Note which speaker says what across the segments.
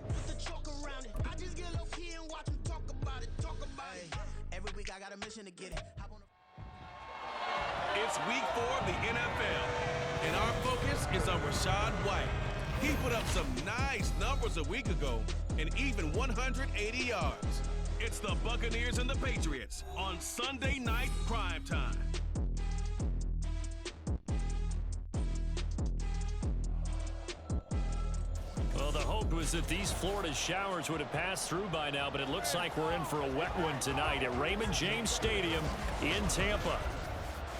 Speaker 1: With the chalk around it, I just get low key and watch them talk about it. Every week I got a mission to get it.
Speaker 2: It's week 4 of the NFL, and our focus is on Rachaad White. He put up some nice numbers a week ago, and even 180 yards. It's the Buccaneers and the Patriots on Sunday night primetime.
Speaker 3: Well, the hope was that these Florida showers would have passed through by now, but it looks like we're in for a wet one tonight at Raymond James Stadium in Tampa.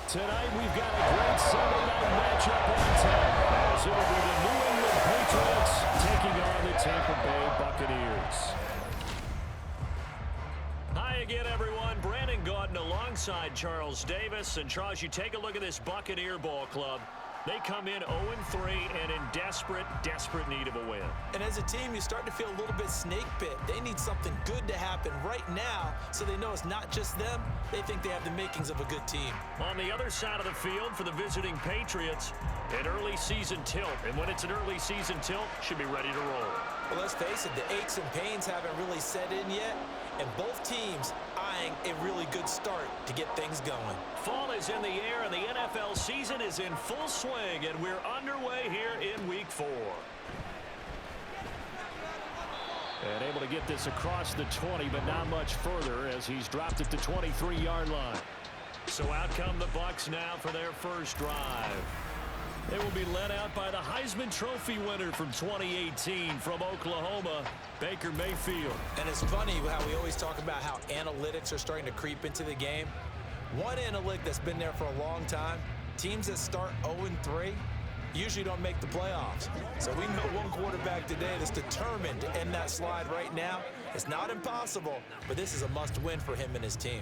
Speaker 3: Tonight, we've got a great Sunday night matchup on tap, as it'll be the New England Patriots taking on the Tampa Bay Buccaneers. Hi again, everyone. Brandon Gaudin alongside Charles Davis. And Charles, you take a look at this Buccaneer ball club. They come in 0-3 and in desperate need of a win.
Speaker 4: And as a team, you start to feel a little bit snake bit. They need something good to happen right now so they know it's not just them. They think they have the makings of a good team.
Speaker 3: On the other side of the field for the visiting Patriots, an early season tilt. And when it's an early season tilt, should be ready to roll.
Speaker 4: Well, let's face it, the aches and pains haven't really set in yet. And both teams eyeing a really good start to get things going.
Speaker 3: Fall is in the air, and the NFL season is in full swing, and we're underway here in Week 4. And able to get this across the 20, but not much further as he's dropped it to 23-yard line. So out come the Bucs now for their first drive. They will be led out by the Heisman Trophy winner from 2018 from Oklahoma, Baker Mayfield.
Speaker 4: And it's funny how we always talk about how analytics are starting to creep into the game. One analytic that's been there for a long time, teams that start 0-3 usually don't make the playoffs. So we know one quarterback today that's determined to end that slide right now. It's not impossible, but this is a must-win for him and his team.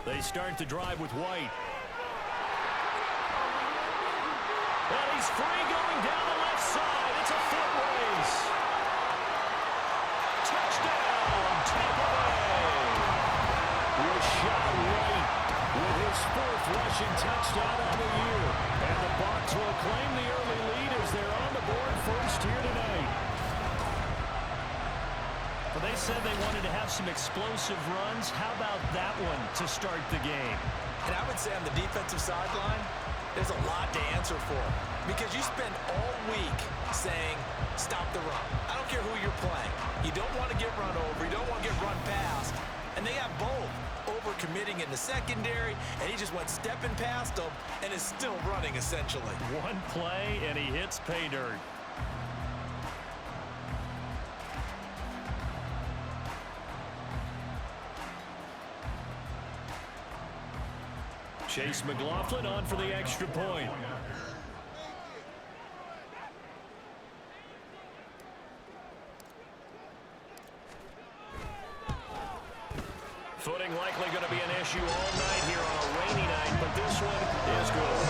Speaker 3: They start to drive with White. And he's free going down the left side. It's a foot race. Touchdown, Tampa Bay. Rachaad White with his 4th rushing touchdown on the year. And the Bucs will claim the early lead as they're on the board first here tonight. Well, they said they wanted to have some explosive runs. How about that one to start the game?
Speaker 4: And I would say on the defensive sideline, there's a lot to answer for. Because you spend all week saying, stop the run. I don't care who you're playing. You don't want to get run over. You don't want to get run past. And they have both. Over-committing in the secondary, and he just went stepping past them and is still running, essentially.
Speaker 3: One play, and he hits pay dirt. Chase McLaughlin on for the extra point. Footing likely going to be an issue all night here on a rainy night, but this one is good.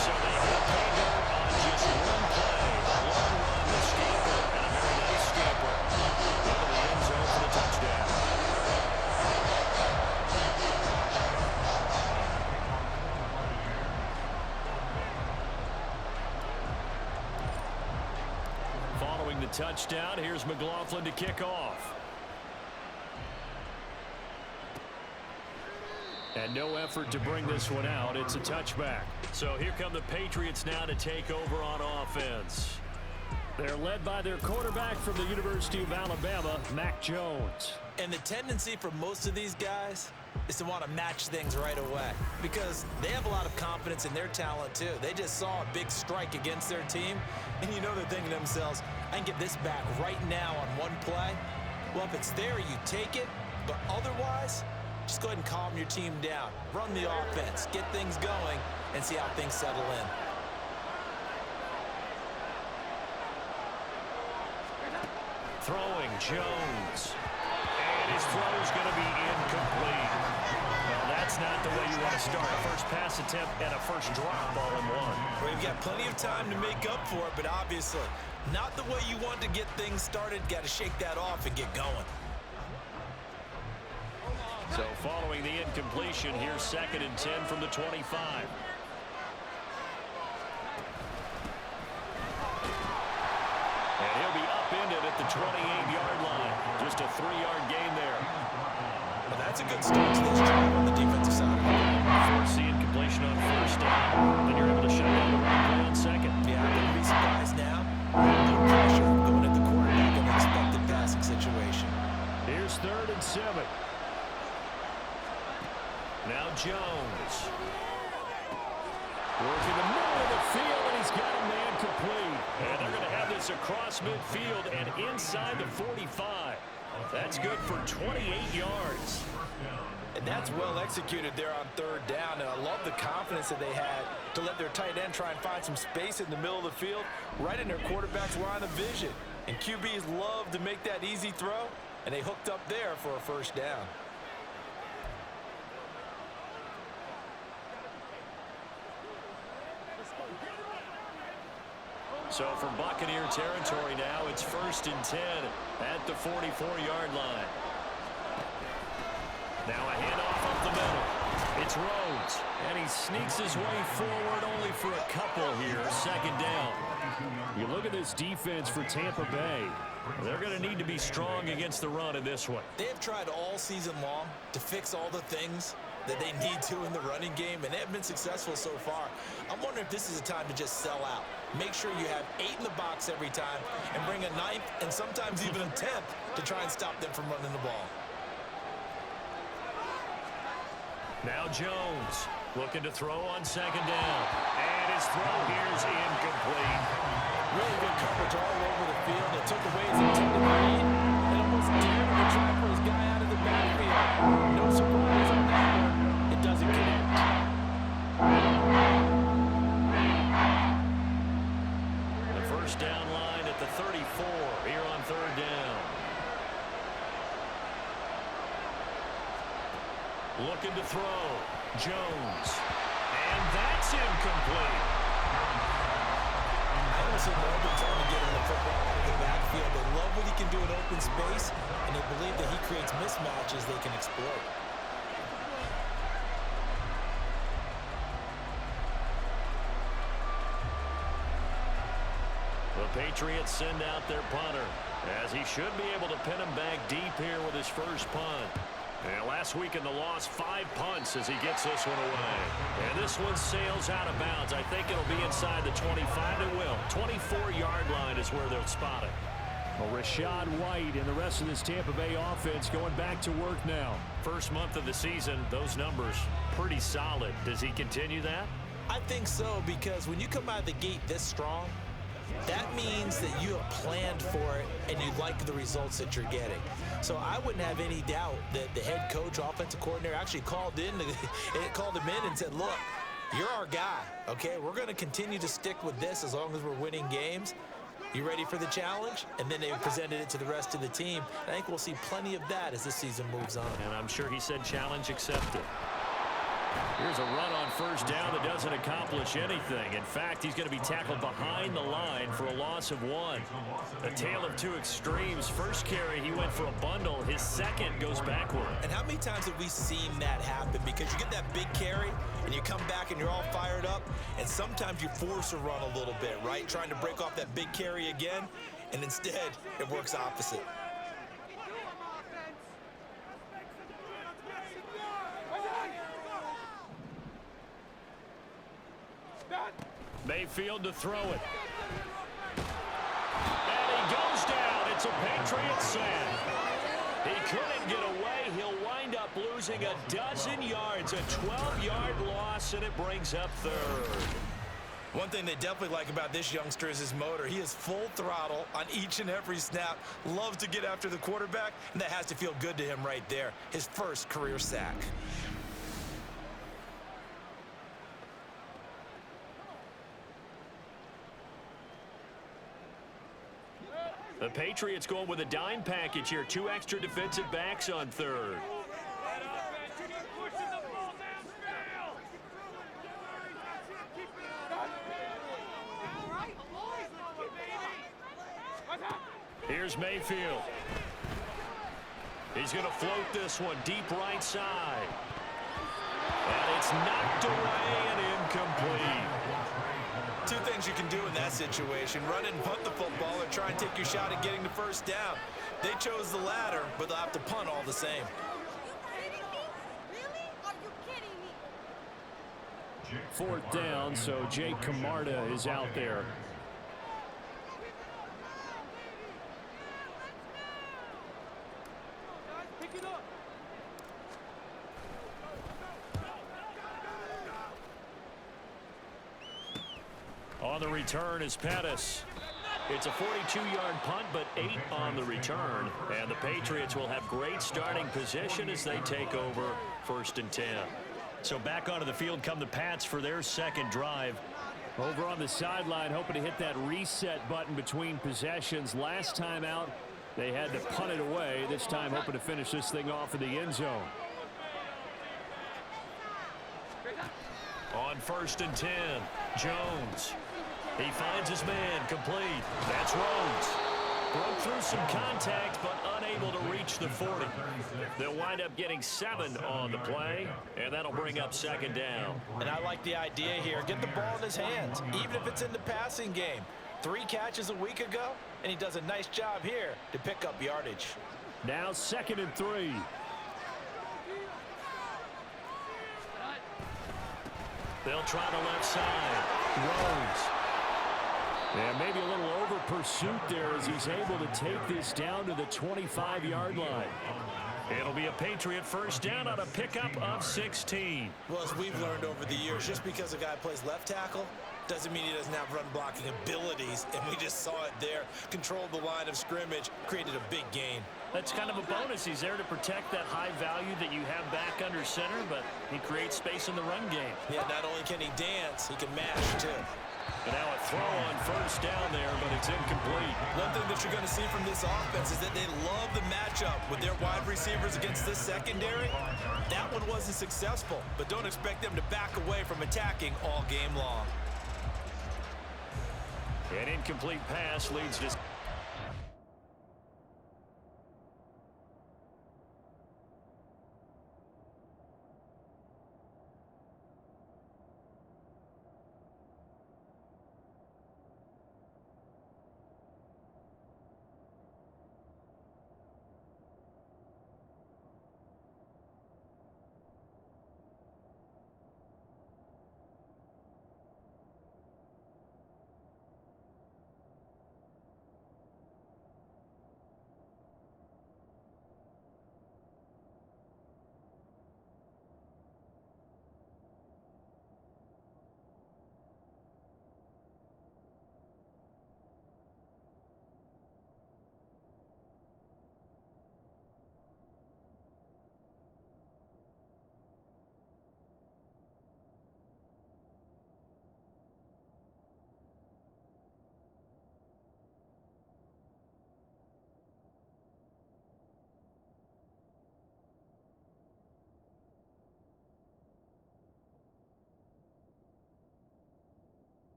Speaker 3: So they hit pay dirt on just one play. A long run, the scamper, and a very nice scamper into the end zone for the touchdown. Following the touchdown, here's McLaughlin to kick off. And no effort to bring this one out. It's a touchback. So here come the Patriots now to take over on offense. They're led by their quarterback from the University of Alabama, Mac Jones.
Speaker 4: And the tendency for most of these guys is to want to match things right away because they have a lot of confidence in their talent too. They just saw a big strike against their team, and you know they're thinking to themselves, I can get this back right now on one play. Well, if it's there, you take it, but otherwise, just go ahead and calm your team down. Run the offense, get things going, and see how things settle in.
Speaker 3: Throwing Jones. And his throw is going to be incomplete. Well, that That's not the way you want to start a first pass attempt and a first drop all in one.
Speaker 4: Well, you've got plenty of time to make up for it, but obviously not the way you want to get things started. Got to shake that off and get going.
Speaker 3: So following the incompletion, here's 2nd and 10 from the 25. And he'll be upended at the 28-yard line. Just a 3-yard gain there.
Speaker 4: Well, that's a good start to this drive on the defensive side.
Speaker 3: Force the incompletion on first down. Then you're able to shut down the run play on second.
Speaker 4: Yeah, I wouldn't be surprised now. No pressure going at the quarterback in an expected passing situation.
Speaker 3: Here's 3rd and 7. Now Jones. Working the middle of the field, and he's got a man complete. And they're going to have this across midfield and inside the 45. That's good for 28 yards.
Speaker 4: And that's well executed there on 3rd down. And I love the confidence that they had to let their tight end try and find some space in the middle of the field, right in their quarterback's line of vision. And QBs love to make that easy throw, and they hooked up there for a first down.
Speaker 3: So from Buccaneer territory now, it's 1st and 10 at the 44-yard line. Now a handoff up the middle. It's Rhodes, and he sneaks his way forward only for a couple here. 2nd down. You look at this defense for Tampa Bay. They're going to need to be strong against the run in this one.
Speaker 4: They have tried all season long to fix all the things that they need to in the running game, and they have been successful so far. I'm wondering if this is a time to just sell out. Make sure you have 8 in the box every time and bring a 9th and sometimes even a 10th to try and stop them from running the ball.
Speaker 3: Now Jones looking to throw on 2nd down. And his throw here is incomplete.
Speaker 4: Really good coverage all over the field. It took away his intended lead and almost dared to try for his guy out of the backfield. No surprise on that one. It doesn't connect.
Speaker 3: The first down line at the 34 here on 3rd down. Looking to throw. Jones. And that's incomplete.
Speaker 4: I honestly love them trying to get him the football out of the backfield. They love what he can do in open space, and they believe that he creates mismatches they can exploit.
Speaker 3: The Patriots send out their punter, as he should be able to pin him back deep here with his first punt. And last week in the loss, 5 punts as he gets this one away. And this one sails out of bounds. I think it'll be inside the 25. It will. 24-yard line is where they'll spot it.
Speaker 5: Well, Rachaad White and the rest of this Tampa Bay offense going back to work now.
Speaker 3: First month of the season, those numbers pretty solid. Does he continue that?
Speaker 4: I think so, because when you come out of the gate this strong, that means that you have planned for it and you like the results that you're getting. So I wouldn't have any doubt that the head coach, offensive coordinator, actually called him in and said, look, you're our guy, okay? We're going to continue to stick with this as long as we're winning games. You ready for the challenge? And then they presented it to the rest of the team. I think we'll see plenty of that as this season moves on.
Speaker 3: And I'm sure he said challenge accepted. Here's a run on first down that doesn't accomplish anything. In fact, he's going to be tackled behind the line for a loss of 1. A tale of two extremes. First carry, he went for a bundle. His second goes backward.
Speaker 4: And how many times have we seen that happen? Because you get that big carry, and you come back and you're all fired up, and sometimes you force a run a little bit, right? Trying to break off that big carry again, and instead it works opposite.
Speaker 3: Mayfield to throw it. And he goes down. It's a Patriot sack. He couldn't get away. He'll wind up losing a dozen yards. A 12-yard loss, and it brings up 3rd.
Speaker 4: One thing they definitely like about this youngster is his motor. He is full throttle on each and every snap. Loves to get after the quarterback, and that has to feel good to him right there. His first career sack.
Speaker 3: The Patriots going with a dime package here. 2 extra defensive backs on 3rd. Here's Mayfield. He's going to float this one deep right side. And it's knocked away and incomplete.
Speaker 4: Two things you can do in that situation: run and punt the football, or try and take your shot at getting the first down. They chose the latter, but they'll have to punt all the same.
Speaker 5: Fourth down, so Jake Camarda is out there.
Speaker 3: On the return is Pettis. It's a 42-yard punt, but 8 on the return. And the Patriots will have great starting position as they take over 1st and 10. So back onto the field come the Pats for their second drive.
Speaker 5: Over on the sideline, hoping to hit that reset button between possessions. Last time out, they had to punt it away. This time, hoping to finish this thing off in the end zone.
Speaker 3: On 1st and 10, Jones. He finds his man, complete. That's Rhodes. Broke through some contact, but unable to reach the 40. They'll wind up getting 7 on the play, and that'll bring up 2nd down.
Speaker 4: And I like the idea here. Get the ball in his hands, even if it's in the passing game. 3 catches a week ago, and he does a nice job here to pick up yardage.
Speaker 5: Now 2nd and 3.
Speaker 3: They'll try the left side.
Speaker 5: Rhodes. And maybe a little over pursuit there as he's able to take this down to the 25-yard line.
Speaker 3: It'll be a Patriot first down on a pickup of 16.
Speaker 4: Well, as we've learned over the years, just because a guy plays left tackle doesn't mean he doesn't have run blocking abilities, and we just saw it there. Controlled the line of scrimmage, created a big gain.
Speaker 3: That's kind of a bonus. He's there to protect that high value that you have back under center, but he creates space in the run game.
Speaker 4: Yeah, not only can he dance, he can mash, too.
Speaker 3: And now a throw on first down there, but it's incomplete.
Speaker 4: One thing that you're going to see from this offense is that they love the matchup with their wide receivers against this secondary. That one wasn't successful, but don't expect them to back away from attacking all game long.
Speaker 3: An incomplete pass leads to...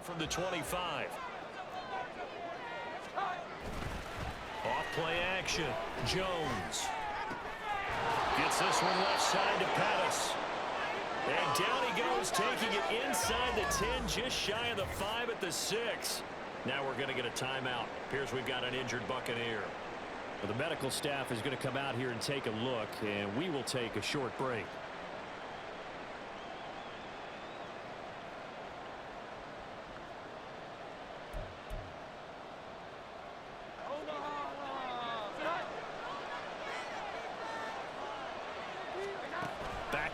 Speaker 3: From the 25. Off play action. Jones gets this one left side to Pettis. And down he goes, taking it inside the 10, just shy of the 5 at the 6. Now we're going to get a timeout. Appears we've got an injured Buccaneer.
Speaker 5: Well, the medical staff is going to come out here and take a look, and we will take a short break.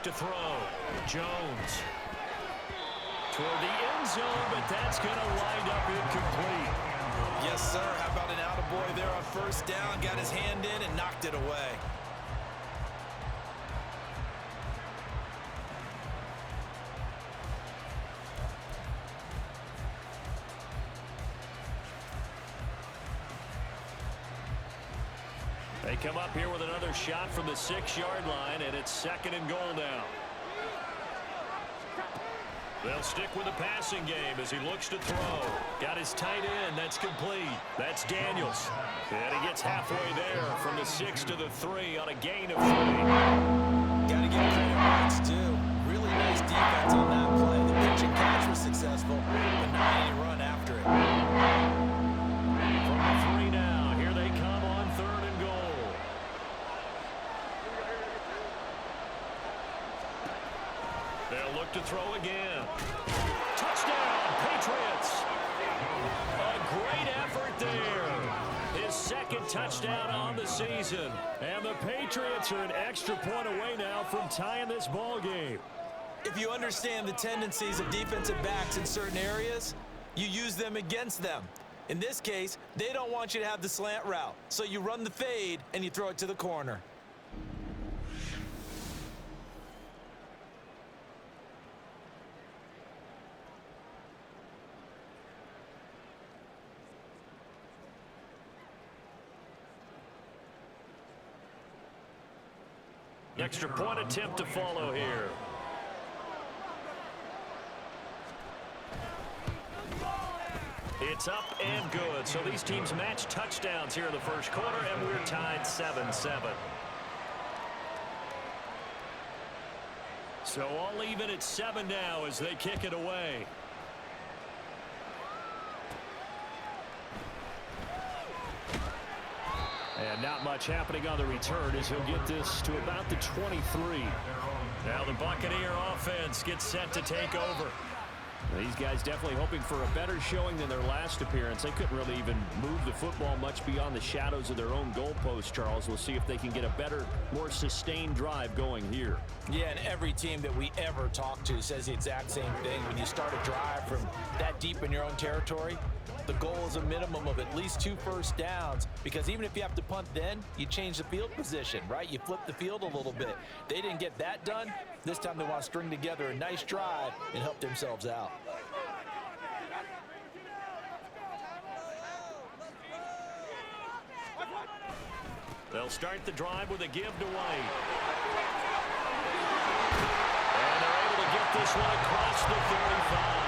Speaker 3: To throw. Jones toward the end zone, but that's going to wind up incomplete.
Speaker 4: Yes, sir. How about an attaboy there on first down? Got his hand in and knocked it away.
Speaker 3: They come up here with another shot from the 6-yard line, and it's 2nd and goal now. They'll stick with the passing game as he looks to throw. Got his tight end. That's complete. That's Daniels. And he gets halfway there from the 6 to the 3 on a gain of 3.
Speaker 4: Got to give credit where it's due. Really nice defense on that play. The pitch and catch was successful, but not any run after it.
Speaker 3: From the 3 now. Here they come on 3rd and goal. They'll look to throw again. Touchdown, Patriots. A great effort there. His 2nd touchdown on the season. And the Patriots are an extra point away now from tying this ball game.
Speaker 4: If you understand the tendencies of defensive backs in certain areas, you use them against them. In this case, they don't want you to have the slant route. So you run the fade and you throw it to the corner.
Speaker 3: Extra point attempt to follow here. It's up and good. So these teams match touchdowns here in the first quarter, and we're tied 7-7. So all even at 7 now as they kick it away. And not much happening on the return as he'll get this to about the 23. Now the Buccaneer offense gets set to take over. These guys definitely hoping for a better showing than their last appearance. They couldn't really even move the football much beyond the shadows of their own goalpost, Charles. We'll see if they can get a better, more sustained drive going here.
Speaker 4: Yeah, and every team that we ever talk to says the exact same thing. When you start a drive from that deep in your own territory, the goal is a minimum of at least 2 first downs, because even if you have to punt then, you change the field position, right? You flip the field a little bit. They didn't get that done. This time they want to string together a nice drive and help themselves out.
Speaker 3: They'll start the drive with a give to White. And they're able to get this one across the 35.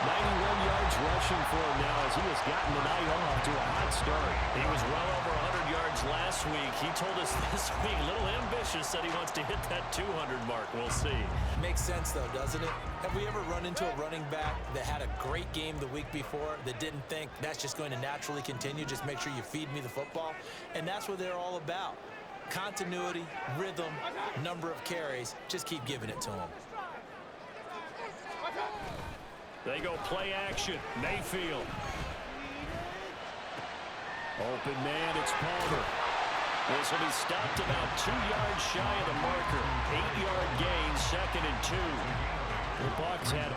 Speaker 3: 91 yards rushing for him now as he has gotten the night off to a hot start. He was well over 100 yards last week. He told us this week, a little ambitious, said he wants to hit that 200 mark. We'll see.
Speaker 4: Makes sense, though, doesn't it? Have we ever run into a running back that had a great game the week before that didn't think that's just going to naturally continue? Just make sure you feed me the football. And that's what they're all about. Continuity, rhythm, number of carries. Just keep giving it to them.
Speaker 3: They go play action. Mayfield. Open man, it's Palmer. This will be stopped about 2 yards shy of the marker. 8-yard gain, 2nd and 2. The Bucs had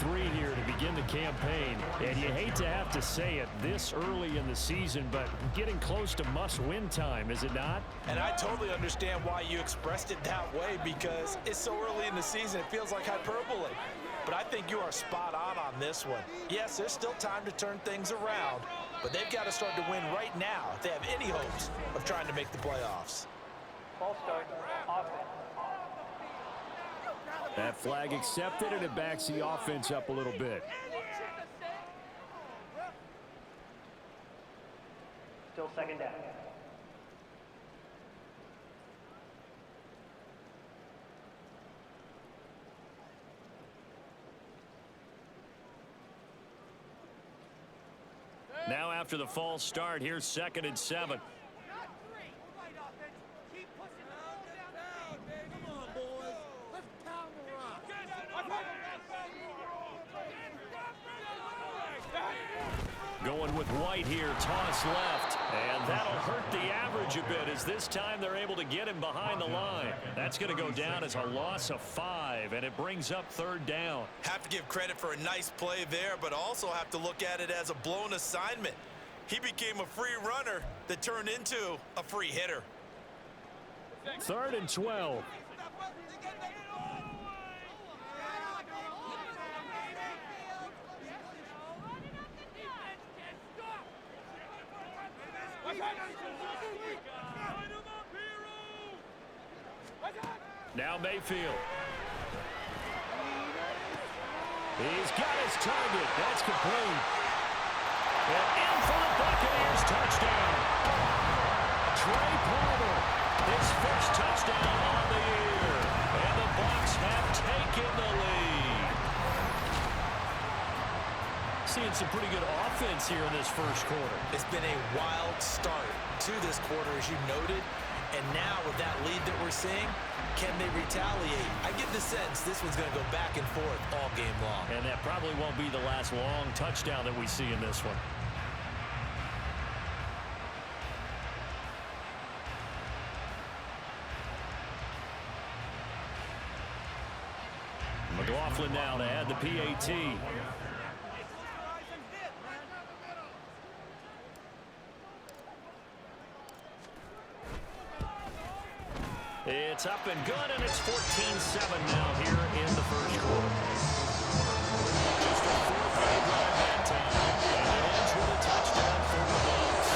Speaker 3: 0-3 here to begin the campaign. And you hate to have to say it this early in the season, but getting close to must-win time, is it not?
Speaker 4: And I totally understand why you expressed it that way, because it's so early in the season, it feels like hyperbole. But I think you are spot on this one. Yes, there's still time to turn things around, but they've got to start to win right now if they have any hopes of trying to make the playoffs.
Speaker 6: False start, offense.
Speaker 3: That flag accepted, and it backs the offense up a little bit.
Speaker 6: Still 2nd down.
Speaker 3: Now after the false start, here's 2nd and 7. Going with White here, toss left, and that'll hurt the average a bit as this time they're able to get him behind the line. That's going to go down as a loss of 5, and it brings up 3rd down.
Speaker 4: Have to give credit for a nice play there, but also have to look at it as a blown assignment. He became a free runner that turned into a free hitter.
Speaker 3: 3rd and 12. Now Mayfield.
Speaker 5: He's got his target. That's complete. And in for the Buccaneers touchdown. Trey Palmer, his first touchdown on the year. And the Bucs have taken the lead. Seeing some pretty good offense here in this first quarter.
Speaker 4: It's been a wild start to this quarter, as you noted. And now with that lead that we're seeing, can they retaliate? I get the sense this one's going to go back and forth all game long.
Speaker 5: And that probably won't be the last long touchdown that we see in this one. McLaughlin now to add the PAT. It's up and good, and it's 14-7 now here in the first quarter. Just a 4-play drive that time, and it ends with a touchdown for the Bucs.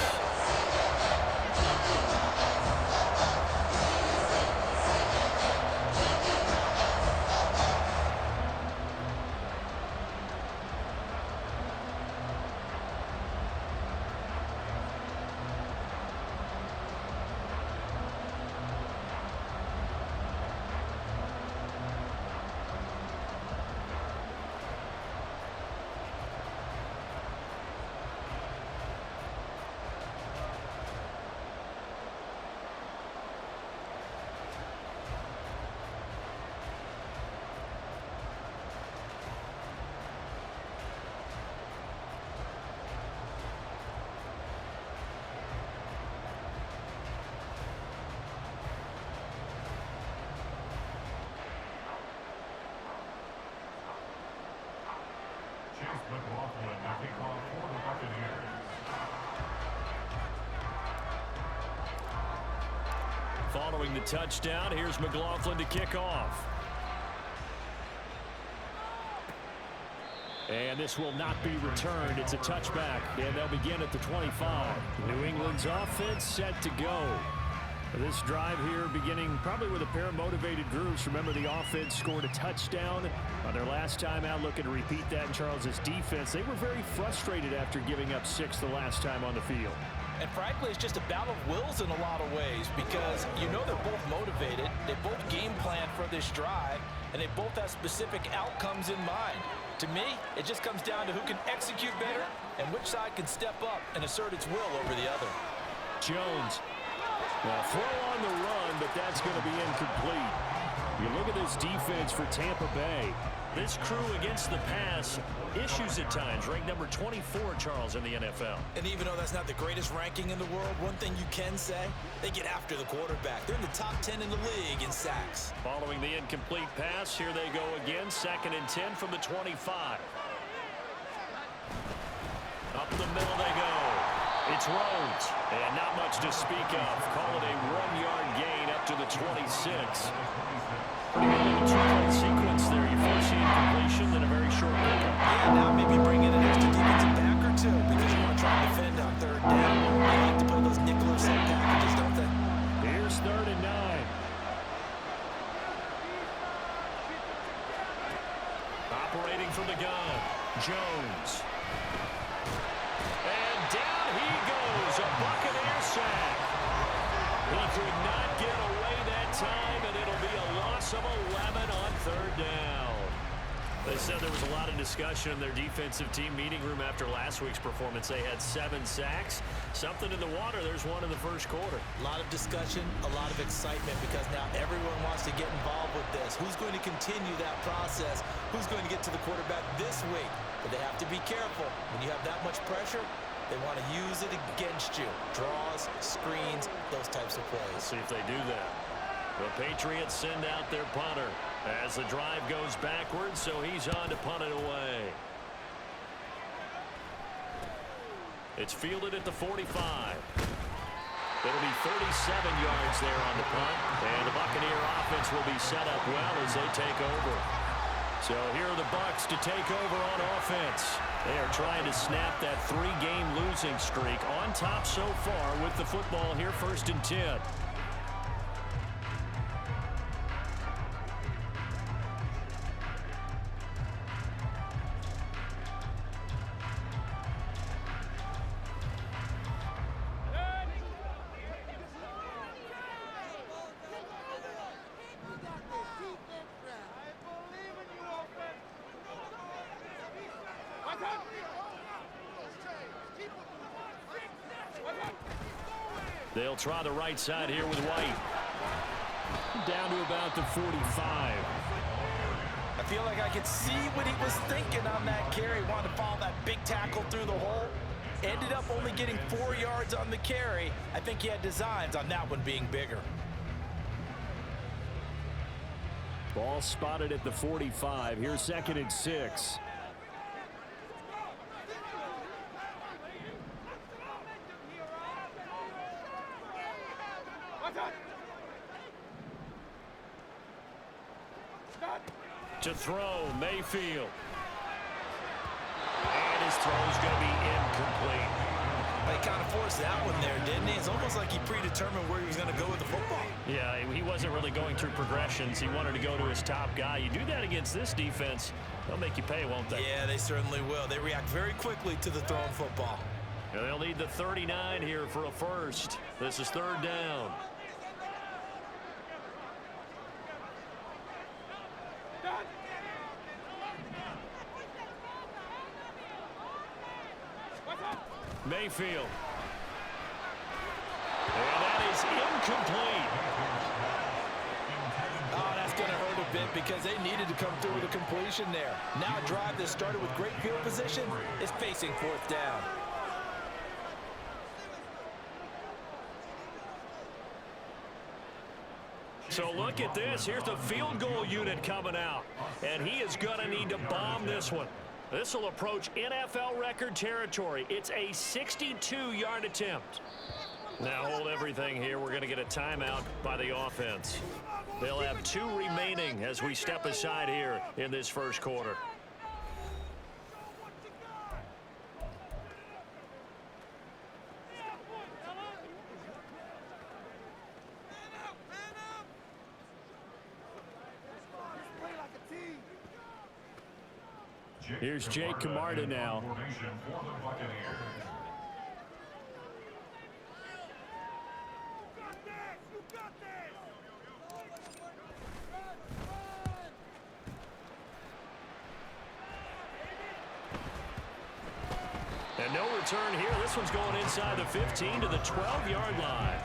Speaker 5: Following the touchdown, here's McLaughlin to kick off. And this will not be returned. It's a touchback, and they'll begin at the 25. New England's offense set to go. This drive here beginning probably with a pair of motivated groups. Remember, the offense scored a touchdown on their last time out. Looking to repeat that in Charles's defense. They were very frustrated after giving up 6 the last time on the field.
Speaker 4: And frankly, it's just a battle of wills in a lot of ways, because you know they're both motivated, they both game plan for this drive, and they both have specific outcomes in mind. To me, it just comes down to who can execute better and which side can step up and assert its will over the other.
Speaker 5: Jones. Now throw on the run, but that's going to be incomplete. You look at this defense for Tampa Bay. This crew against the pass, issues at times. Ranked number 24, Charles, in the NFL.
Speaker 4: And even though that's not the greatest ranking in the world, one thing you can say, they get after the quarterback. They're in the top 10 in the league in sacks.
Speaker 5: Following the incomplete pass, here they go again. 2nd and 10 from the 25. Up the middle they go. It's Rhodes. And not much to speak of. Call it a 1-yard gain up to the 26. Pretty good little two-play sequence there. You force the incompletion, then a very short pickup.
Speaker 4: Yeah, now maybe bring in an extra defensive back or two, because you want to try and defend on 3rd down. They like to put those nickel or set packages, don't they?
Speaker 5: Here's 3rd and 9. Operating from the gun, Jones. And down he goes, a Buccaneer sack. He could not get away that time, and it'll be a loss of 11 on 3rd down. They said there was a lot of discussion in their defensive team meeting room after last week's performance. They had 7 sacks. Something in the water. There's one in the first quarter.
Speaker 4: A lot of discussion, a lot of excitement, because now everyone wants to get involved with this. Who's going to continue that process? Who's going to get to the quarterback this week? But they have to be careful. When you have that much pressure, they want to use it against you. Draws, screens, those types of plays.
Speaker 5: See if they do that. The Patriots send out their punter as the drive goes backwards, so he's on to punt it away. It's fielded at the 45. It'll be 37 yards there on the punt, and the Buccaneer offense will be set up well as they take over. So here are the Bucs to take over on offense. They are trying to snap that 3-game losing streak, on top so far with the football here, 1st and 10.
Speaker 3: They'll try the right side here with White. Down to about the 45.
Speaker 4: I feel like I could see what he was thinking on that carry. Wanted to follow that big tackle through the hole. Ended up only getting 4 yards on the carry. I think he had designs on that one being bigger.
Speaker 3: Ball spotted at the 45. Here's 2nd and 6. To throw, Mayfield. And his throw's going to be incomplete.
Speaker 4: He kind of forced that one there, didn't he? It's almost like he predetermined where he was going to go with the football.
Speaker 3: Yeah, he wasn't really going through progressions. He wanted to go to his top guy. You do that against this defense, they'll make you pay, won't they?
Speaker 4: Yeah, they certainly will. They react very quickly to the thrown football.
Speaker 3: And they'll need the 39 here for a first. This is 3rd down. Mayfield. And that is incomplete.
Speaker 4: Oh, that's going to hurt a bit because they needed to come through with a completion there. Now a drive that started with great field position is facing 4th down.
Speaker 3: So look at this. Here's the field goal unit coming out. And he is going to need to bomb this one. This will approach NFL record territory. It's a 62-yard attempt. Now hold everything here. We're going to get a timeout by the offense. They'll have 2 remaining as we step aside here in this first quarter. Here's Jake Camarda now. And no return here. This one's going inside the 15 to the 12-yard line.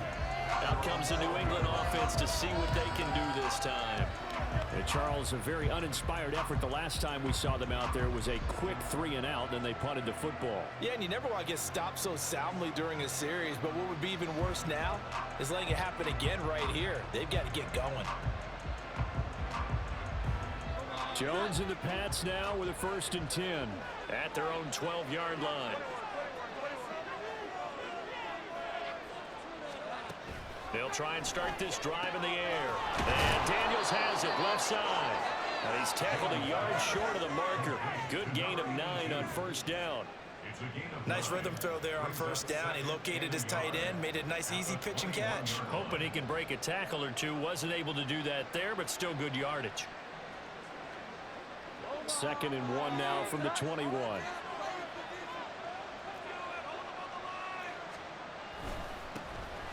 Speaker 3: Out comes the New England offense to see what they can do this time. And Charles, a very uninspired effort. The last time we saw them out there was a quick 3-and-out, then they punted the football.
Speaker 4: Yeah, and you never want to get stopped so soundly during a series, but what would be even worse now is letting it happen again right here. They've got to get going.
Speaker 3: Jones and the Pats now with a 1st and 10 at their own 12-yard line. They'll try and start this drive in the air. And Daniels has it left side. And he's tackled a yard short of the marker. Good gain of 9 on 1st down.
Speaker 4: Nice rhythm throw there on 1st down. He located his tight end, made a nice easy pitch and catch.
Speaker 3: Hoping he can break a tackle or two. Wasn't able to do that there, but still good yardage. 2nd and 1 now from the 21.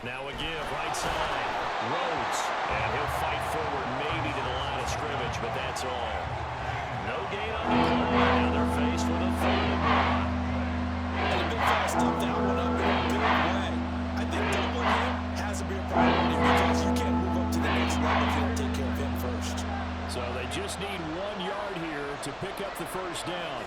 Speaker 3: Now a give, right side. Rhodes. And he'll fight forward maybe to the line of scrimmage, but that's all. No gain on the play. Now they're faced with a 3rd and 1.
Speaker 4: And a bit fast up that one up in a big way. I think doubling him has to be a priority because you can't move up to the next level if you don't take care of him first.
Speaker 3: So they just need 1 yard here to pick up the 1st down.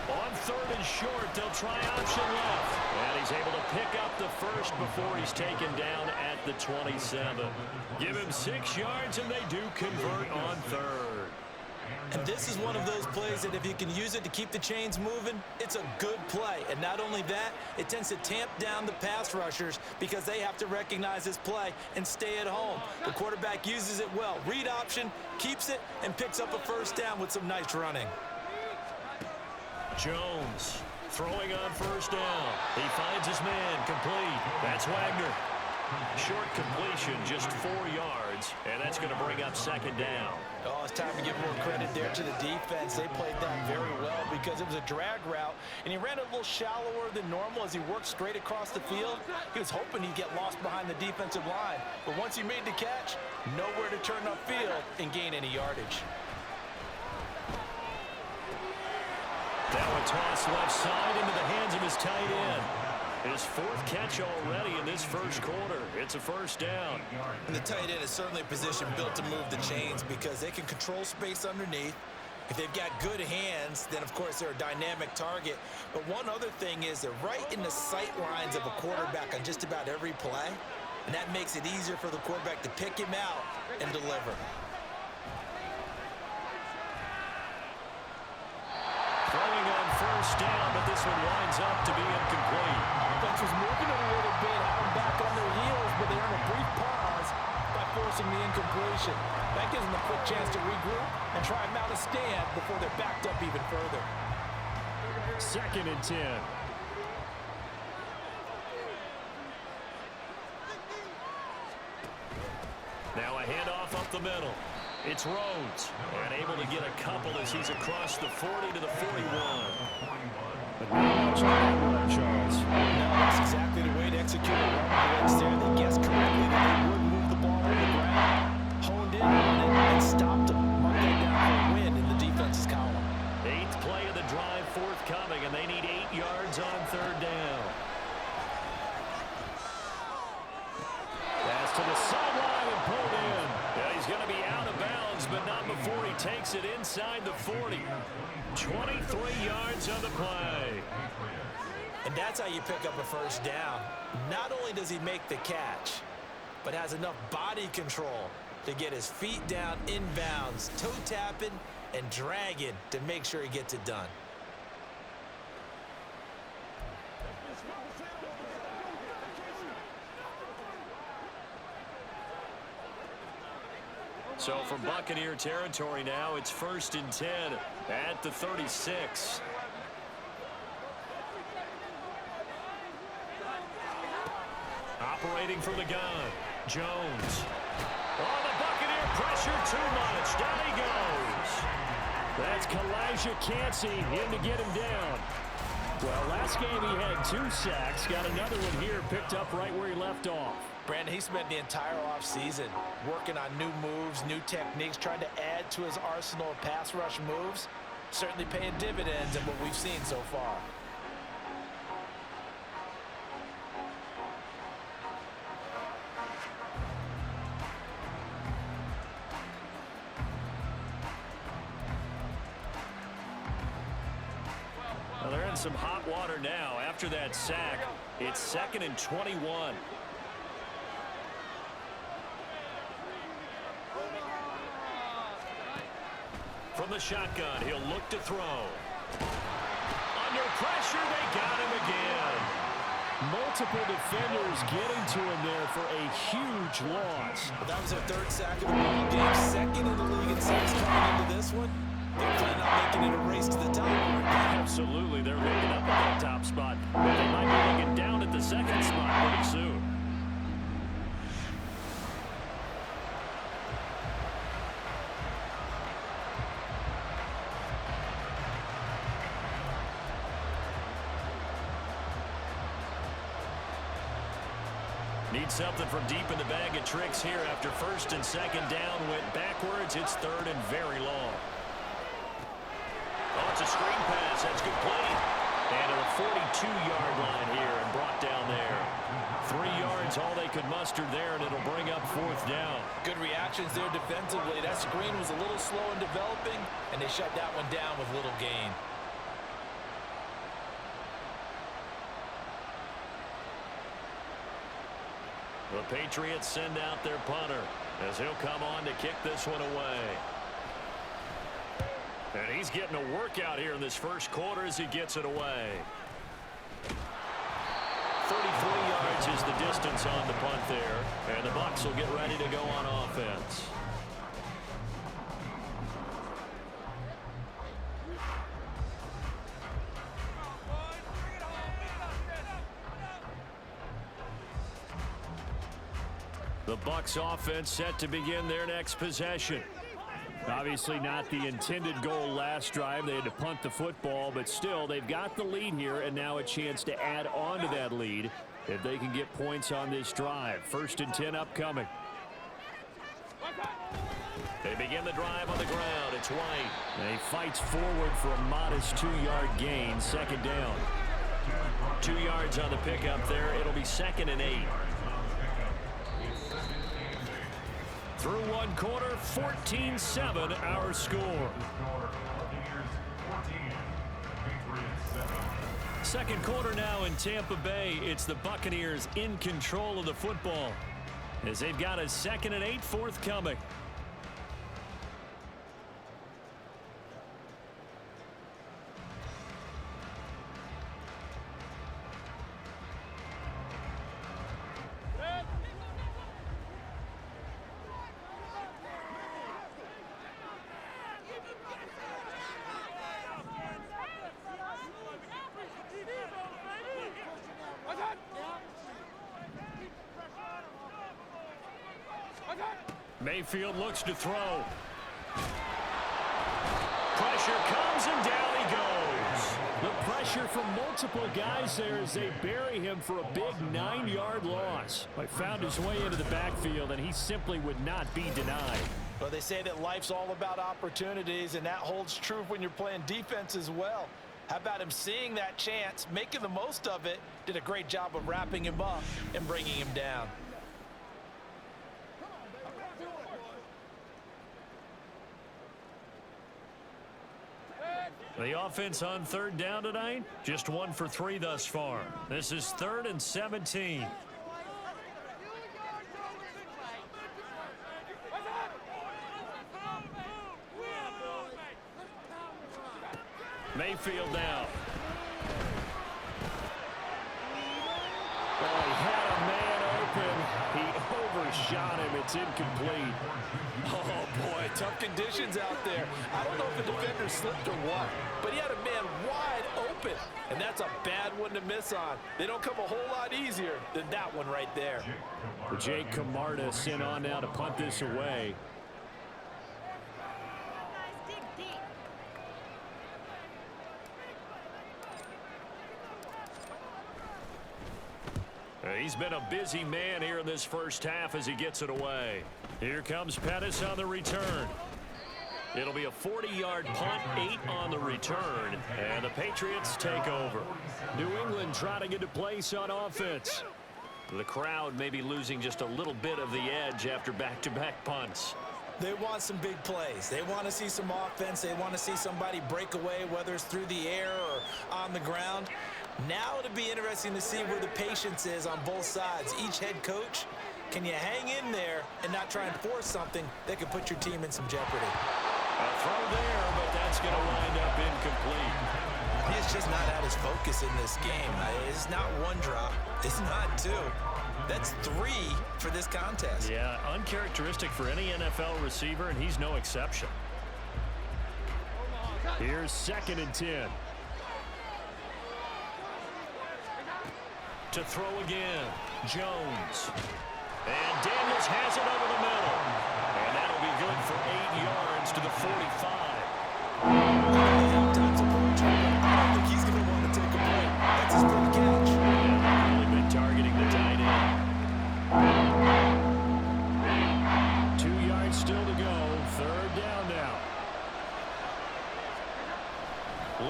Speaker 3: On 3rd and short, they'll try option left. And he's able to pick up the 1st before he's taken down at the 27. Give him 6 yards, and they do convert on 3rd.
Speaker 4: And this is one of those plays that if you can use it to keep the chains moving, it's a good play. And not only that, it tends to tamp down the pass rushers because they have to recognize this play and stay at home. The quarterback uses it well. Read option, keeps it, and picks up a 1st down with some nice running.
Speaker 3: Jones throwing on 1st down. He finds his man, complete. That's Wagner. Short completion, just 4 yards, and that's going to bring up 2nd down.
Speaker 4: Oh, it's time to give more credit there to the defense. They played that very well because it was a drag route, and he ran a little shallower than normal as he worked straight across the field. He was hoping he'd get lost behind the defensive line, but once he made the catch, nowhere to turn upfield and gain any yardage.
Speaker 3: Now a toss left side into the hands of his tight end. His fourth catch already in this first quarter. It's a first down.
Speaker 4: And the tight end is certainly a position built to move the chains because they can control space underneath. If they've got good hands, then, of course, they're a dynamic target. But one other thing is they're right in the sight lines of a quarterback on just about every play, and that makes it easier for the quarterback to pick him out and deliver.
Speaker 3: Throwing on first down, but this one winds up to be incomplete.
Speaker 7: Offense was moving it a little bit, had them back on their heels, but they earned a brief pause by forcing the incompletion. That gives them a quick chance to regroup and try and mount a stand before they're backed up even further.
Speaker 3: 2nd and 10. Now a handoff up the middle. It's Rhodes, and able to get a couple as he's across the 40 to the 41. But not much on that run, Charles.
Speaker 7: No, that's exactly the way to execute a run blitz there. They guessed correctly that they would move the ball on the ground, honed in on it, and stopped them. Mark that down for a win in the defense's column.
Speaker 3: 8th play of the drive forthcoming, and they need 8 yards on 3rd down. Pass to the sideline and pulled in. Yeah, he's going to be out of bounds, but not before he takes it inside the 40. 23 yards on the play.
Speaker 4: And that's how you pick up a first down. Not only does he make the catch, but has enough body control to get his feet down inbounds, toe tapping and dragging to make sure he gets it done.
Speaker 3: So from Buccaneer territory now, it's 1st and 10 at the 36. Operating from the gun, Jones. Oh, the Buccaneer pressure too much. Down he goes. That's Kalijah Cansey in to get him down. Well, last game he had 2 sacks. Got another one here, picked up right where he left off.
Speaker 4: Brandon, he spent the entire offseason working on new moves, new techniques, trying to add to his arsenal of pass rush moves. Certainly paying dividends in what we've seen so far.
Speaker 3: Well, they're in some hot water now. After that sack, it's 2nd and 21. From the shotgun, he'll look to throw. Under pressure, they got him again. Multiple defenders getting to him there for a huge loss.
Speaker 4: That was their 3rd sack of the ball game, 2nd in the league in sacks coming into this one. They're planning on making it a race to the top.
Speaker 3: Absolutely, they're looking up at that top spot, but they might be looking down at the 2nd spot pretty soon. Need something from deep in the bag of tricks here after 1st and 2nd down. Went backwards. It's 3rd and very long. Oh, it's a screen pass. That's complete. And to the 42-yard line here and brought down there. 3 yards, all they could muster there, and it'll bring up 4th down.
Speaker 4: Good reactions there defensively. That screen was a little slow in developing, and they shut that one down with little gain.
Speaker 3: The Patriots send out their punter as he'll come on to kick this one away. And he's getting a workout here in this first quarter as he gets it away. 33 yards is the distance on the punt there, and the Bucs will get ready to go on offense. The Bucs offense set to begin their next possession. Obviously not the intended goal last drive. They had to punt the football, but still they've got the lead here and now a chance to add on to that lead if they can get points on this drive. 1st and 10 upcoming. They begin the drive on the ground. It's White. And he fights forward for a modest 2-yard gain. 2nd down. 2 yards on the pickup there. It'll be 2nd and 8. Through one quarter, 14-7 our score. Second quarter now in Tampa Bay. It's the Buccaneers in control of the football as they've got a 2nd and 8 forthcoming. Mayfield looks to throw. Pressure comes and down he goes. The pressure from multiple guys there as they bury him for a big 9-yard loss. He found his way into the backfield and he simply would not be denied.
Speaker 7: Well, they say that life's all about opportunities, and that holds true when you're playing defense as well. How about him seeing that chance, making the most of it, did a great job of wrapping him up and bringing him down.
Speaker 3: The offense on 3rd down tonight, just 1 for 3 thus far. This is 3rd and 17. Mayfield now. Oh, he had a man open. He overshot him. It's incomplete.
Speaker 7: Oh, boy, tough conditions out there. I don't know if the defender slipped or what, but he had a man wide open, and that's a bad one to miss on. They don't come a whole lot easier than that one right there.
Speaker 3: Jake Camarda sent on now to punt this away. He's been a busy man here in this first half as he gets it away. Here comes Pettis on the return. It'll be a 40-yard punt, 8 on the return, and the Patriots take over. New England trying to get to place on offense. The crowd may be losing just a little bit of the edge after back-to-back punts.
Speaker 7: They want some big plays. They want to see some offense. They want to see somebody break away, whether it's through the air or on the ground. Now it'll be interesting to see where the patience is on both sides. Each head coach, can you hang in there and not try and force something that could put your team in some jeopardy?
Speaker 3: A throw there, but that's going to wind up incomplete.
Speaker 7: He's just not at his focus in this game. It's not 1 drop. It's not 2. That's 3 for this contest.
Speaker 3: Yeah, uncharacteristic for any NFL receiver, and he's no exception. Here's 2nd and 10. To throw again, Jones. And Daniels has it over the middle. And that'll be good for 8 yards to the 45.
Speaker 7: I don't think he's going to want to take a break. That's his first catch.
Speaker 3: Yeah, really been targeting the tight end. 2 yards still to go. 3rd down now.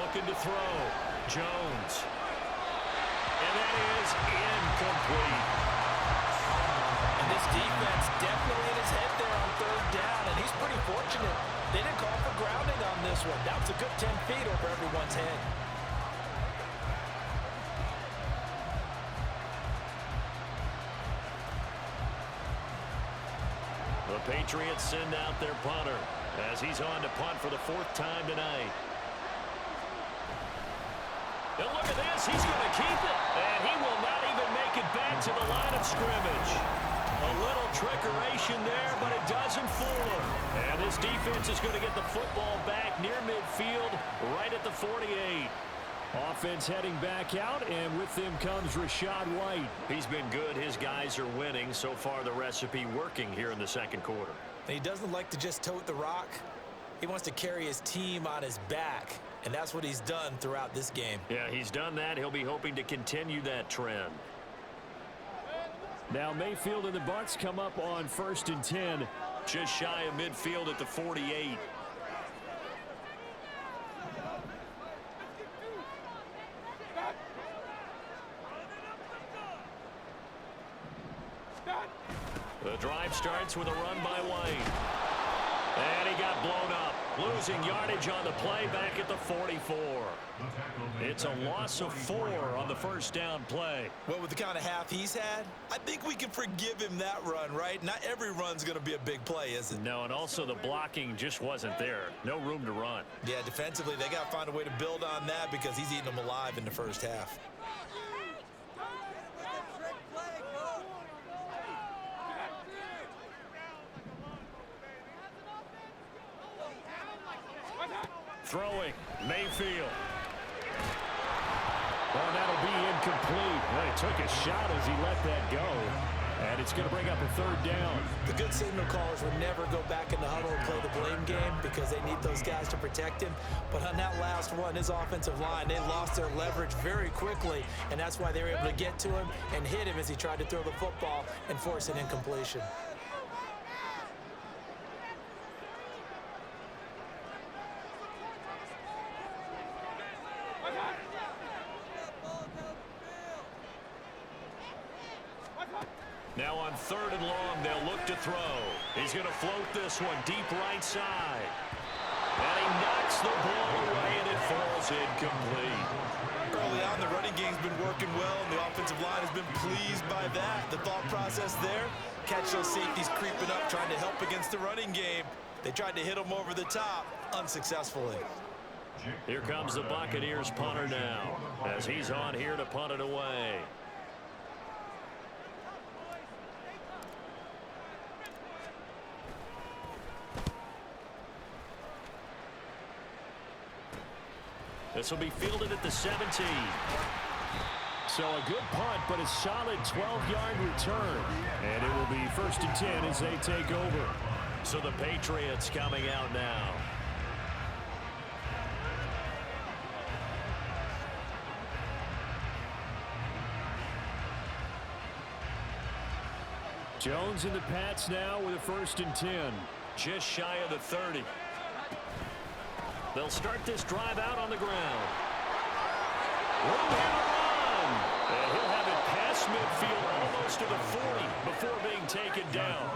Speaker 3: Looking to throw. Jones. And that is incomplete.
Speaker 7: And this defense definitely in his head there on 3rd down, and he's pretty fortunate. They didn't call for grounding on this one. That was a good 10 feet over everyone's head.
Speaker 3: The Patriots send out their punter as he's on to punt for the 4th time tonight. And look at this. He's going to keep it. And he will not even make it back to the line of scrimmage. A little trickeration there, but it doesn't fool him. And this defense is going to get the football back near midfield, right at the 48. Offense heading back out, and with them comes Rachaad White. He's been good. His guys are winning. So far, the recipe working here in the 2nd quarter.
Speaker 7: He doesn't like to just tote the rock. He wants to carry his team on his back. And that's what he's done throughout this game.
Speaker 3: Yeah, he's done that. He'll be hoping to continue that trend. Now Mayfield and the Bucs come up on 1st and 10. Just shy of midfield at the 48. The drive starts with a run by White. And he got blown up. Losing yardage on the play back at the 44. It's a loss of 4 on the first down play.
Speaker 4: Well, with the kind of half he's had, I think we can forgive him that run, right? Not every run's going to be a big play, is it?
Speaker 3: No, and also the blocking just wasn't there. No room to run.
Speaker 4: Yeah, defensively, they got to find a way to build on that because he's eating them alive in the first half.
Speaker 3: Throwing, Mayfield. Well, that'll be incomplete. Well, he took a shot as he let that go. And it's going to bring up a third down.
Speaker 4: The good signal callers would never go back in the huddle and play the blame game because they need those guys to protect him. But on that last one, his offensive line, they lost their leverage very quickly. And that's why they were able to get to him and hit him as he tried to throw the football and force an incompletion.
Speaker 3: Now on 3rd and long, they'll look to throw. He's going to float this one deep right side. And he knocks the ball away, and it falls incomplete.
Speaker 4: Early on, the running game's been working well, and the offensive line has been pleased by that. The thought process there, catch those safeties creeping up, trying to help against the running game. They tried to hit them over the top, unsuccessfully.
Speaker 3: Here comes the Buccaneers punter now, as he's on here to punt it away. This will be fielded at the 17. So a good punt, but a solid 12-yard return. And it will be 1st and 10 as they take over. So the Patriots coming out now. Jones and the Pats now with a 1st and 10. Just shy of the 30. They'll start this drive out on the ground. Room here to run. And he'll have it past midfield almost to the 40 before being taken down.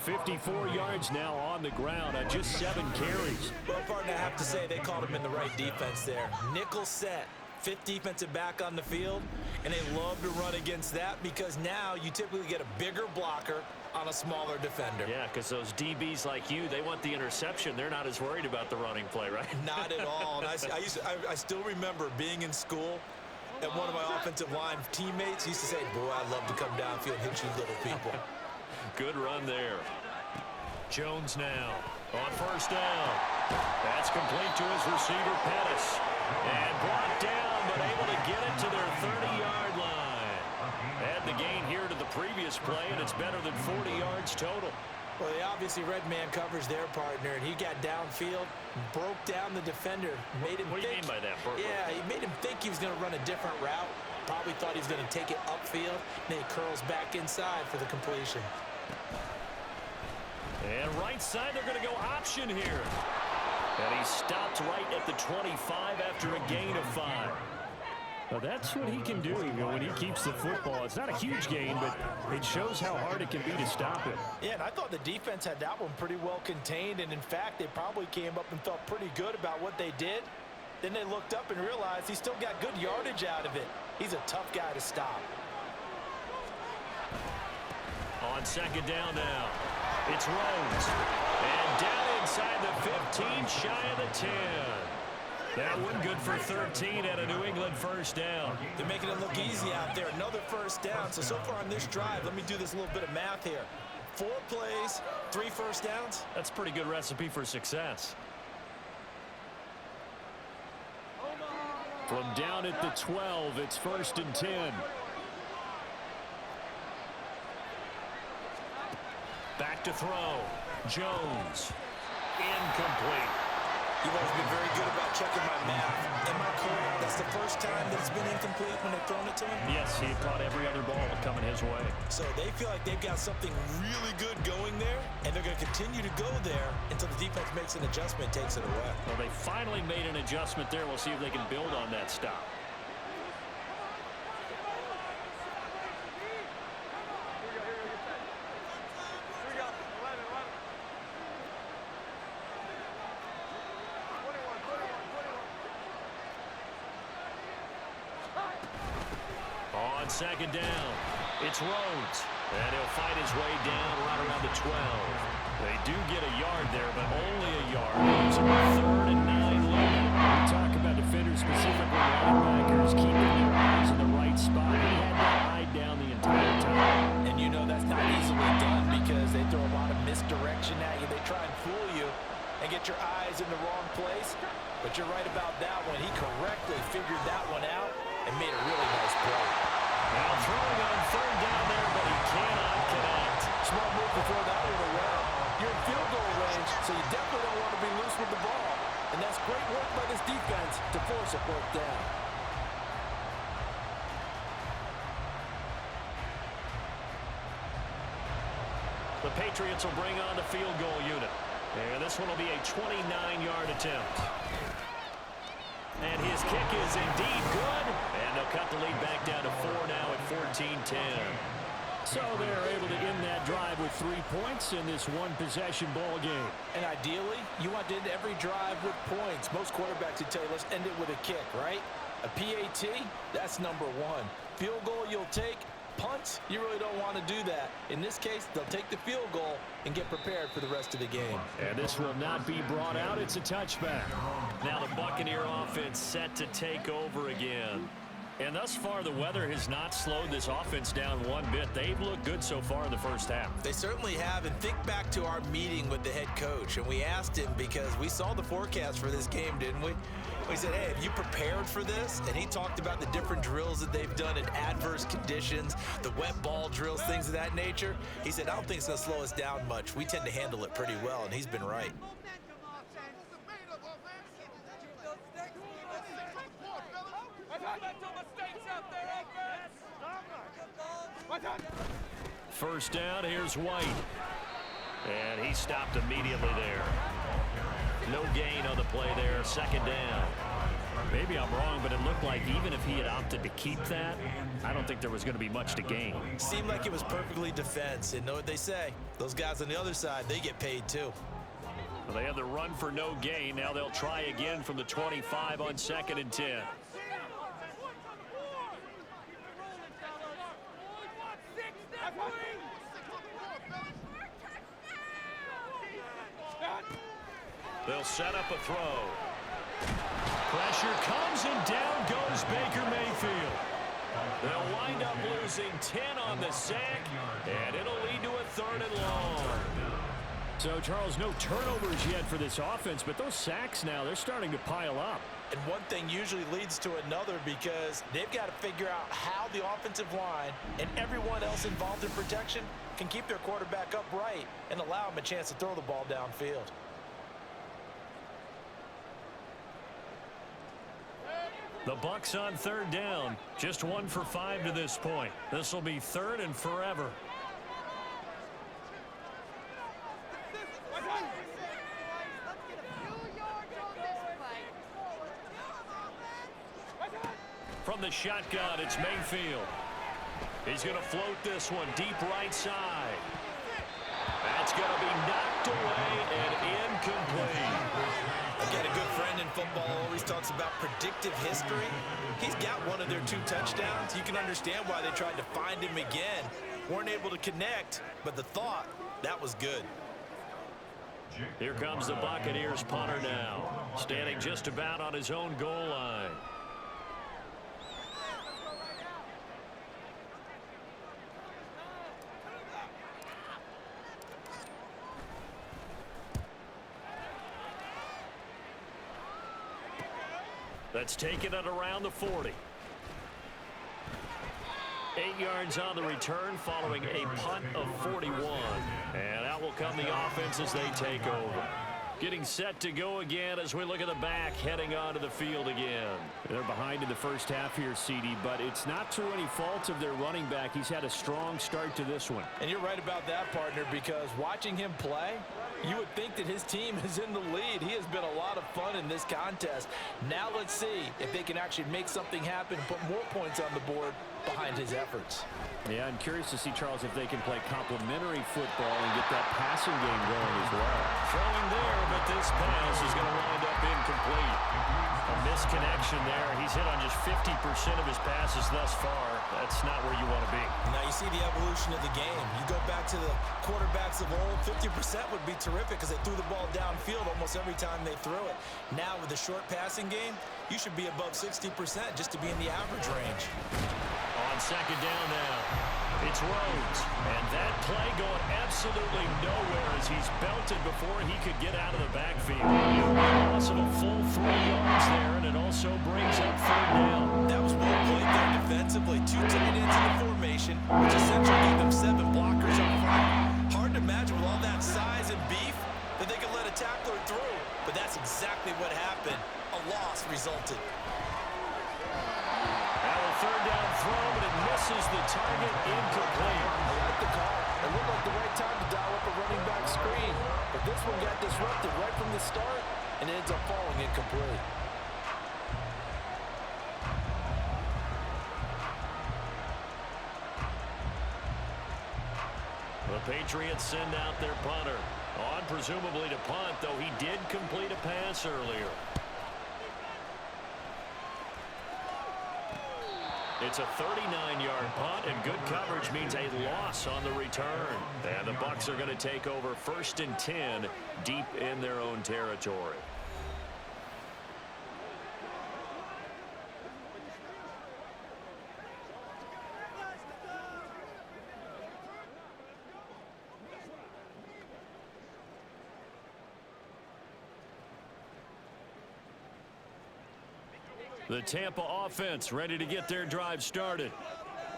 Speaker 3: 54 yards now on the ground on just 7 carries.
Speaker 4: Well, partner, I have to say they called him in the right defense there. Nickel set. 5th defensive back on the field, and they love to run against that because now you typically get a bigger blocker on a smaller defender.
Speaker 3: Yeah, because those DBs like you, they want the interception. They're not as worried about the running play, right?
Speaker 4: Not at all. And I still remember being in school, and one of my offensive line teammates used to say, boy, I'd love to come downfield and hit you little people.
Speaker 3: Good run there. Jones now on 1st down. That's complete to his receiver, Pettis. And brought down, but able to get it to their 30-yard line. Add the gain here to the previous play, and it's better than 40 yards total.
Speaker 4: Well, they obviously red man coverage their partner, and he got downfield, broke down the defender, made him
Speaker 3: What do you mean by that, Bert?
Speaker 4: Yeah, he made him think he was going to run a different route. Probably thought he was going to take it upfield, and then he curls back inside for the completion.
Speaker 3: And right side, they're going to go option here. And he stopped right at the 25 after a gain of 5. Well, that's what he can do when he keeps the football. It's not a huge gain, but it shows how hard it can be to stop him.
Speaker 7: Yeah, and I thought the defense had that one pretty well contained, and in fact, they probably came up and felt pretty good about what they did. Then they looked up and realized he still got good yardage out of it. He's a tough guy to stop.
Speaker 3: On 2nd down now, it's Rhodes. And down inside the 15, shy of the 10. That one good for 13 at a New England 1st down.
Speaker 4: They're making it look easy out there. Another 1st down. So far on this drive, let me do this little bit of math here. 4 plays, 3 1st downs.
Speaker 3: That's a pretty good recipe for success. From down at the 12, it's 1st and 10. Back to throw. Jones. Incomplete.
Speaker 4: You've always been very good about checking my math. Am I correct? That's the first time that it's been incomplete when they've thrown it to him?
Speaker 3: Yes, he had caught every other ball coming his way.
Speaker 4: So they feel like they've got something really good going there, and they're going to continue to go there until the defense makes an adjustment and takes it away.
Speaker 3: Well, they finally made an adjustment there. We'll see if they can build on that stop. second down. It's Rhodes, and he'll fight his way down right around the 12. They do get a yard there, but only a yard. It's a 3rd and 9 line. We talk about defenders, specifically linebackers, keeping their eyes in the right spot. He had that eye down the entire time.
Speaker 7: And you know that's not easily done because they throw a lot of misdirection at you. They try and fool you and get your eyes in the wrong place. But you're right about that one. He correctly figured that one out and made a really nice play.
Speaker 3: Now throwing on 3rd down there, but he cannot connect.
Speaker 7: Smart move to throw that one away. You're in field goal range, so you definitely don't want to be loose with the ball. And that's great work by this defense to force a 4th down.
Speaker 3: The Patriots will bring on the field goal unit. And this one will be a 29-yard attempt. And his kick is indeed good. And they'll cut the lead back down to 4 now at 14-10. So they're able to end that drive with 3 points in this one-possession ball game.
Speaker 7: And ideally, you want to end every drive with points. Most quarterbacks would tell you, let's end it with a kick, right? A PAT, that's number 1. Field goal you'll take. Punts, you really don't want to do that. In this case, they'll take the field goal and get prepared for the rest of the game.
Speaker 3: And this will not be brought out. It's a touchback. Now the Buccaneer offense set to take over again. And thus far, the weather has not slowed this offense down one bit. They've looked good so far in the first half.
Speaker 4: They certainly have. And think back to our meeting with the head coach. And we asked him because we saw the forecast for this game, didn't we? We said, hey, have you prepared for this? And he talked about the different drills that they've done in adverse conditions, the wet ball drills, things of that nature. He said, I don't think it's going to slow us down much. We tend to handle it pretty well, and he's been right.
Speaker 3: First down, here's White. And he stopped immediately there. No gain on the play there, 2nd down. Maybe I'm wrong, but it looked like even if he had opted to keep that, I don't think there was going to be much to gain.
Speaker 4: Seemed like it was perfectly defense. And know what they say? Those guys on the other side, they get paid too.
Speaker 3: Well, they had the run for no gain. Now they'll try again from the 25 on 2nd and 10. They'll set up a throw. Pressure comes and down goes Baker Mayfield. They'll wind up losing 10 on the sack, and it'll lead to a 3rd and long. So, Charles, no turnovers yet for this offense, but those sacks now, they're starting to pile up.
Speaker 7: And one thing usually leads to another because they've got to figure out how the offensive line and everyone else involved in protection can keep their quarterback upright and allow him a chance to throw the ball downfield.
Speaker 3: The Bucs on 3rd down. Just 1 for 5 to this point. This will be 3rd and forever. From the shotgun, it's Mayfield. He's going to float this one deep right side. That's going to be knocked away and incomplete.
Speaker 4: Again, a good friend in football always talks about predictive history. He's got one of their 2 touchdowns. You can understand why they tried to find him again. Weren't able to connect, but the thought, that was good.
Speaker 3: Here comes the Buccaneers punter now, standing just about on his own goal line. That's taken it around the 40. 8 yards on the return following a punt of 41. And out will come the offense as they take over. Getting set to go again as we look at the back heading onto the field again. They're behind in the first half here, CD, but it's not through any fault of their running back. He's had a strong start to this one.
Speaker 7: And you're right about that, partner, because watching him play, you would think that his team is in the lead. He has been a lot of fun in this contest. Now let's see if they can actually make something happen and put more points on the board behind his efforts.
Speaker 3: Yeah, I'm curious to see, Charles, if they can play complementary football and get that passing game going as well.
Speaker 5: Throwing there, but this pass is going to wind up incomplete. A misconnection there. He's hit on just 50% of his passes thus far. That's not where you want to be.
Speaker 4: Now you see the evolution of the game. You go back to the quarterbacks of old, 50% would be terrific because they threw the ball downfield almost every time they threw it. Now with the short passing game, you should be above 60% just to be in the average range.
Speaker 5: On second down now, it's Rhodes. And that play going absolutely nowhere as he's belted before he could get out of the backfield. Loss of a full 3 yards there, and it also brings up third down.
Speaker 4: That was well played there defensively. 2 tight ends in the formation, which essentially gave them 7 blockers up front. Hard to imagine with all that size and beef that they could let a tackler through. But that's exactly what happened. A loss resulted.
Speaker 5: Third down throw, but it misses the target, incomplete.
Speaker 7: I like the call. It looked like the right time to dial up a running back screen. But this one got disrupted right from the start and ends up falling incomplete.
Speaker 5: The Patriots send out their punter. On presumably to punt, though he did complete a pass earlier. It's a 39-yard punt, and good coverage means a loss on the return. And the Bucs are going to take over 1st and 10 deep in their own territory. The Tampa offense ready to get their drive started.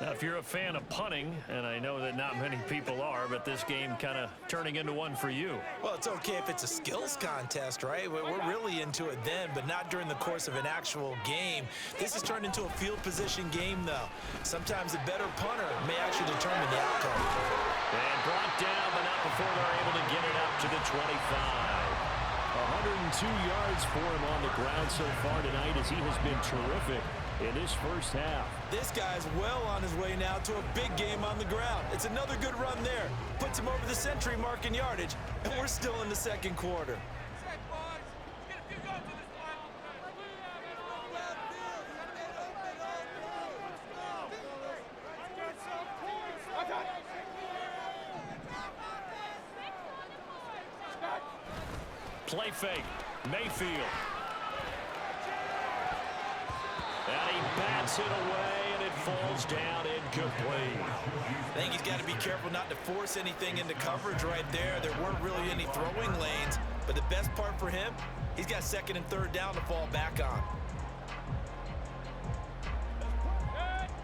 Speaker 5: Now, if you're a fan of punting, and I know that not many people are, but this game kind of turning into one for you.
Speaker 4: Well, it's okay if it's a skills contest, right? We're really into it then, but not during the course of an actual game. This has turned into a field position game, though. Sometimes a better punter may actually determine the outcome.
Speaker 5: And brought down, but not before they're able to get it up to the 25.
Speaker 3: 102 yards for him on the ground so far tonight as he has been terrific in his first half.
Speaker 4: This guy's well on his way now to a big game on the ground. It's another good run there. Puts him over the century mark in yardage, and we're still in the second quarter.
Speaker 5: Play fake. Mayfield. And he bats it away, and it falls down incomplete.
Speaker 4: I think he's got to be careful not to force anything into coverage right there. There weren't really any throwing lanes, but the best part for him, he's got 2nd and 3rd down to fall back on.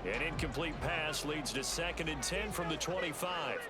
Speaker 5: An incomplete pass leads to 2nd and 10 from the 25.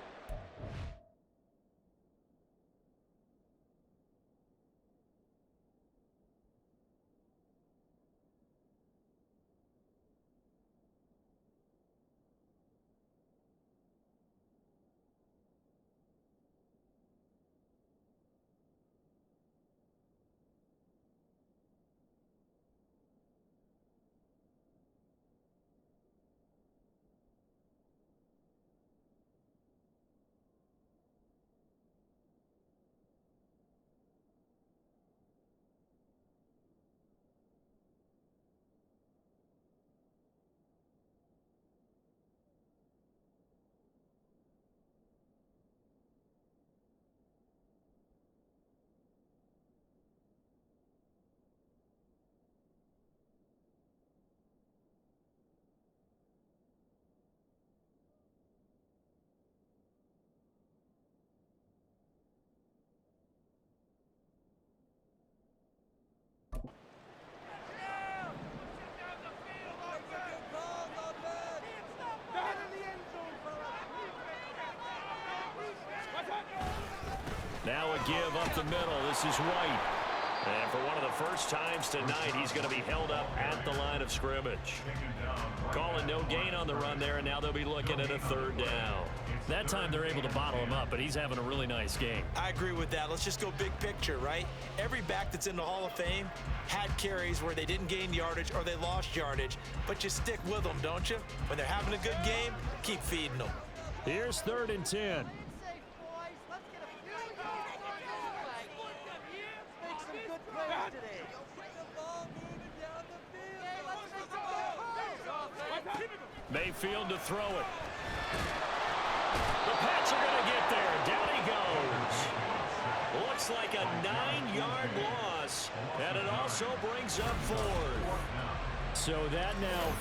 Speaker 5: Now a give up the middle. This is White.
Speaker 3: And for one of the first times tonight, he's going to be held up at the line of scrimmage. Calling no gain on the run there, and now they'll be looking at a 3rd down. That time they're able to bottle him up, but he's having a really nice game.
Speaker 4: I agree with that. Let's just go big picture, right? Every back that's in the Hall of Fame had carries where they didn't gain yardage or they lost yardage, but you stick with them, don't you? When they're having a good game, keep feeding them.
Speaker 3: Here's 3rd and 10. Mayfield to throw it. The Pats are going to get there. Down he goes. Looks like a 9-yard loss, and it also brings up 4th. So that now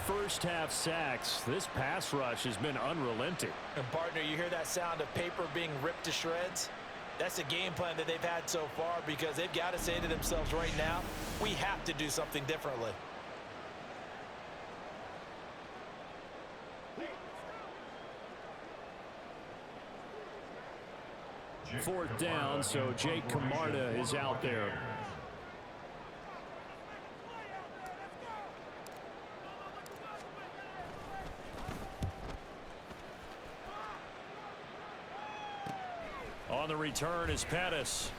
Speaker 3: 4 first-half sacks. This pass rush has been unrelenting.
Speaker 4: And, partner, you hear that sound of paper being ripped to shreds? That's the game plan that they've had so far because they've got to say to themselves right now, we have to do something differently.
Speaker 3: 4th down, so Jake Camarda is out there. On the return is Pettis.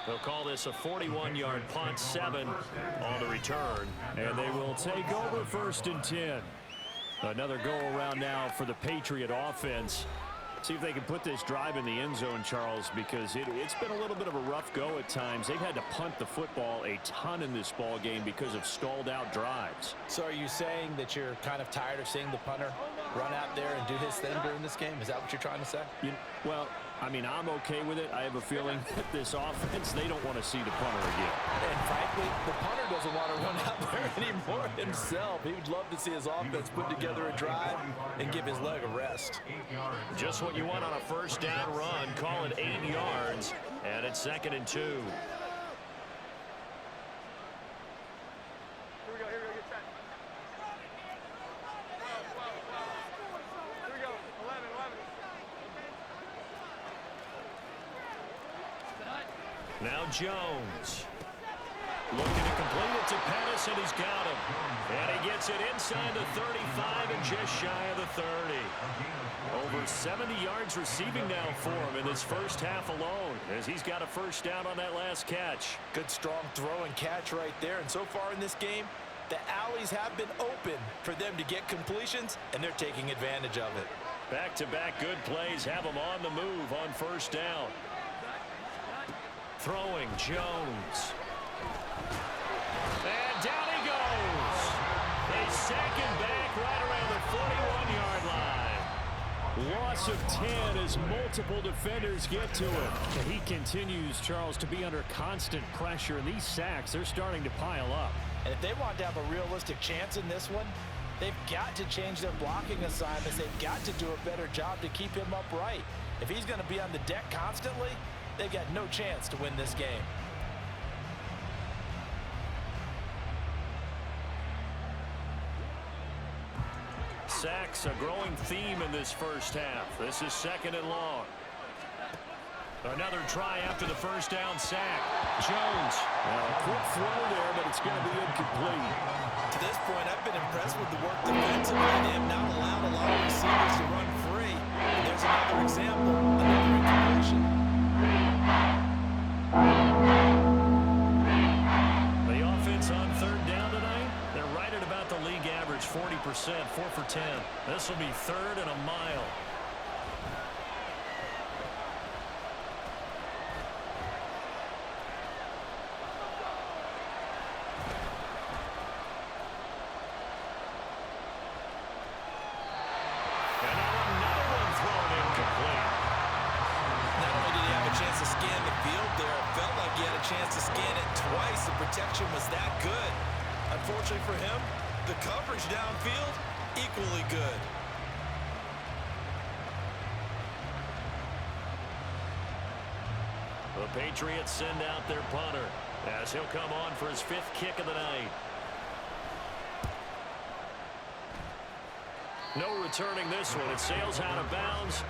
Speaker 3: They'll call this a 41-yard punt, 7 on the return, and they will take over 1st and 10. Another go-around now for the Patriot offense. See if they can put this drive in the end zone, Charles, because it's been a little bit of a rough go at times. They've had to punt the football a ton in this ball game because of stalled-out drives.
Speaker 7: So are you saying that you're kind of tired of seeing the punter run out there and do his thing during this game? Is that what you're trying to say?
Speaker 3: Well, I mean, I'm okay with it. I have a feeling that this offense, they don't want to see the punter again.
Speaker 7: And frankly, the punter doesn't want to run out there anymore himself. He would love to see his offense put together a drive and give his leg a rest.
Speaker 3: Just what you want on a 1st down run. Call it 8 yards, and it's 2nd and 2. Now Jones. Looking to complete it to Pettis, and he's got him. And he gets it inside the 35 and just shy of the 30. Over 70 yards receiving now for him in this first half alone, as he's got a 1st down on that last catch.
Speaker 4: Good, strong throw and catch right there. And so far in this game, the alleys have been open for them to get completions, and they're taking advantage of it.
Speaker 3: Back-to-back good plays have them on the move on 1st down. Throwing Jones. And down he goes. They sack him back right around the 41-yard line. Loss of 10 as multiple defenders get to him. And he continues, Charles, to be under constant pressure. And these sacks, they're starting to pile up.
Speaker 7: And if they want to have a realistic chance in this one, they've got to change their blocking assignments. They've got to do a better job to keep him upright. If he's going to be on the deck constantly, they've got no chance to win this game.
Speaker 3: Sacks, a growing theme in this first half. This is 2nd and long. Another try after the 1st down sack. Jones. A quick throw there, but it's going to be incomplete.
Speaker 4: To this point, I've been impressed with the work defensively. They have not allowed a lot of receivers to run free. And there's another example, another incompletion.
Speaker 3: The offense on 3rd down tonight, they're right at about the league average, 40%, 4 for 10. This will be 3rd and a mile.
Speaker 4: Chance to scan it twice. The protection was that good. Unfortunately for him, the coverage downfield, equally good.
Speaker 3: The Patriots send out their punter as he'll come on for his 5th kick of the night. No returning this one. It sails out of bounds